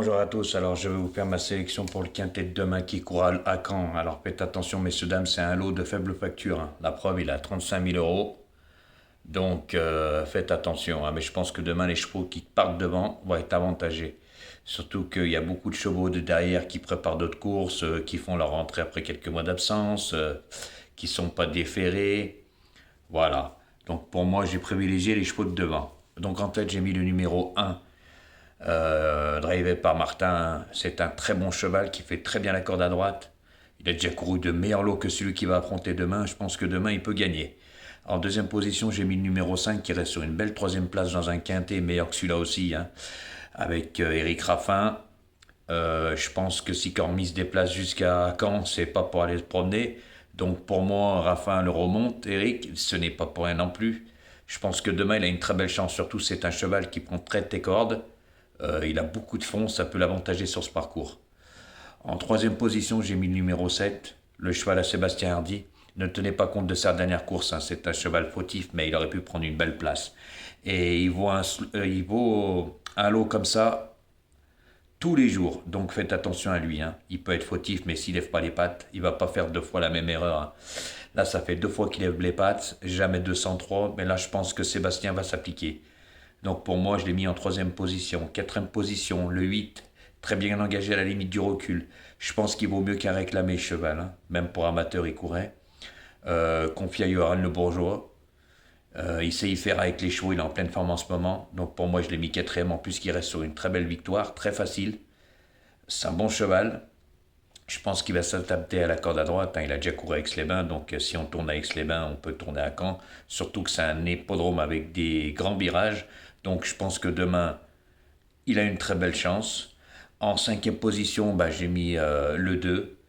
bonjour à tous. Alors, je vais vous faire ma sélection pour le quintet de demain qui court à Caen. Alors, faites attention, messieurs, dames, c'est un lot de faible facture, hein. La preuve, il a 35 000 euros. Donc, faites attention, hein. Mais je pense que demain, les chevaux qui partent devant vont être avantagés. Surtout qu'il y a beaucoup de chevaux de derrière qui préparent d'autres courses, qui font leur rentrée après quelques mois d'absence, qui sont pas déférés. Voilà. Donc, pour moi, j'ai privilégié les chevaux de devant. Donc, en tête, j'ai mis le numéro 1. Drivé par Martin, c'est un très bon cheval qui fait très bien la corde à droite. Il a déjà couru de meilleurs lots que celui qui va affronter demain. Je pense que demain, il peut gagner. En deuxième position, j'ai mis le numéro 5 qui reste sur une belle troisième place dans un quintet, meilleur que celui-là aussi, hein, avec Eric Raffin. Je pense que si Cormis se déplace jusqu'à Caen, c'est pas pour aller se promener. Donc pour moi, Raffin le remonte. Eric, ce n'est pas pour rien non plus. Je pense que demain, il a une très belle chance. Surtout, c'est un cheval qui prend très tes cordes. Il a beaucoup de fond, ça peut l'avantager sur ce parcours. En troisième position, j'ai mis le numéro 7, le cheval à Sébastien Hardy. Ne tenez pas compte de sa dernière course, hein, c'est un cheval fautif, mais il aurait pu prendre une belle place. Et il vaut un lot comme ça tous les jours, donc faites attention à lui, hein. Il peut être fautif, mais s'il lève pas les pattes, il va pas faire deux fois la même erreur, hein. Là, ça fait deux fois qu'il lève les pattes, jamais 203, mais là, je pense que Sébastien va s'appliquer. Donc pour moi, je l'ai mis en troisième position. Quatrième position, le 8, très bien engagé à la limite du recul. Je pense qu'il vaut mieux qu'un réclamé cheval, hein. Même pour amateur, il courait. Confié à Johan Le Bourgeois. Il sait y faire avec les chevaux, il est en pleine forme en ce moment. Donc pour moi, je l'ai mis quatrième, en plus qu'il reste sur une très belle victoire, très facile. C'est un bon cheval. Je pense qu'il va s'adapter à la corde à droite, hein. Il a déjà couru à Aix-les-Bains, donc si on tourne à Aix-les-Bains, on peut tourner à Caen. Surtout que c'est un hippodrome avec des grands virages. Donc je pense que demain, il a une très belle chance. En cinquième position, bah, j'ai mis le 2,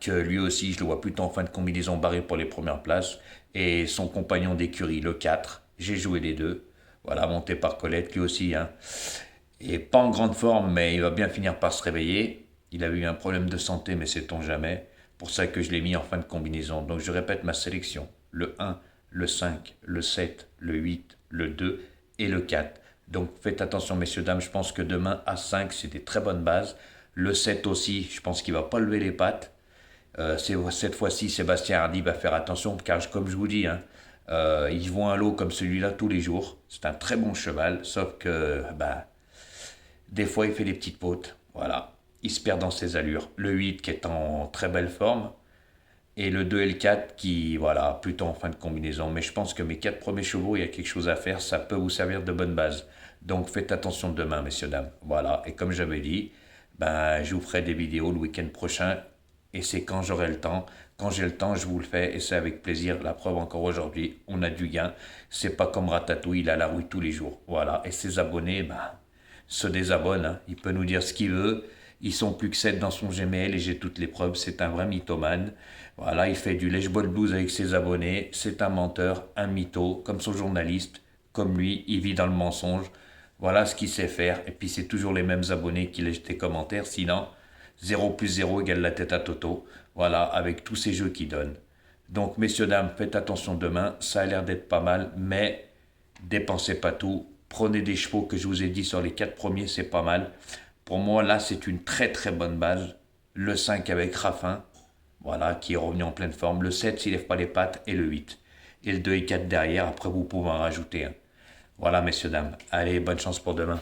que lui aussi, je le vois plutôt en fin de combinaison barré pour les premières places. Et son compagnon d'écurie, le 4, j'ai joué les deux. Voilà, monté par Colette, lui aussi, hein. Et pas en grande forme, mais il va bien finir par se réveiller. Il avait eu un problème de santé, mais sait-on jamais. Pour ça que je l'ai mis en fin de combinaison. Donc je répète ma sélection. Le 1, le 5, le 7, le 8, le 2 et le 4. Donc faites attention, messieurs, dames. Je pense que demain, à 5, c'est des très bonnes bases. Le 7 aussi, je pense qu'il ne va pas lever les pattes. Cette fois-ci, Sébastien Hardy va faire attention, car comme je vous dis, hein, ils vont un lot comme celui-là tous les jours. C'est un très bon cheval, sauf que bah, des fois, il fait des petites fautes. Voilà. Il se perd dans ses allures. Le 8 qui est en très belle forme. Et le 2 et le 4 qui, voilà, plutôt en fin de combinaison. Mais je pense que mes 4 premiers chevaux, il y a quelque chose à faire. Ça peut vous servir de bonne base. Donc faites attention demain, messieurs, dames. Voilà. Et comme j'avais dit, ben, je vous ferai des vidéos le week-end prochain. Et c'est quand j'aurai le temps. Quand j'ai le temps, je vous le fais. Et c'est avec plaisir. La preuve encore aujourd'hui, on a du gain. C'est pas comme Ratatouille, il a la rue tous les jours. Voilà. Et ses abonnés, ben, se désabonne, hein. Il peut nous dire ce qu'il veut. Ils sont plus que 7 dans son Gmail et j'ai toutes les preuves. C'est un vrai mythomane. Voilà, il fait du lèche-bol blues avec ses abonnés. C'est un menteur, un mytho, comme son journaliste. Comme lui, il vit dans le mensonge. Voilà ce qu'il sait faire. Et puis c'est toujours les mêmes abonnés qui laissent des commentaires. Sinon, 0 plus 0 égale la tête à Toto. Voilà, avec tous ces jeux qu'il donne. Donc, messieurs, dames, faites attention demain. Ça a l'air d'être pas mal, mais dépensez pas tout. Prenez des chevaux que je vous ai dit sur les 4 premiers, c'est pas mal. Pour moi, là, c'est une très très bonne base. Le 5 avec Raffin, voilà, qui est revenu en pleine forme. Le 7 s'il lève pas les pattes, et le 8. Et le 2 et 4 derrière, après vous pouvez en rajouter un. Voilà, messieurs, dames. Allez, bonne chance pour demain.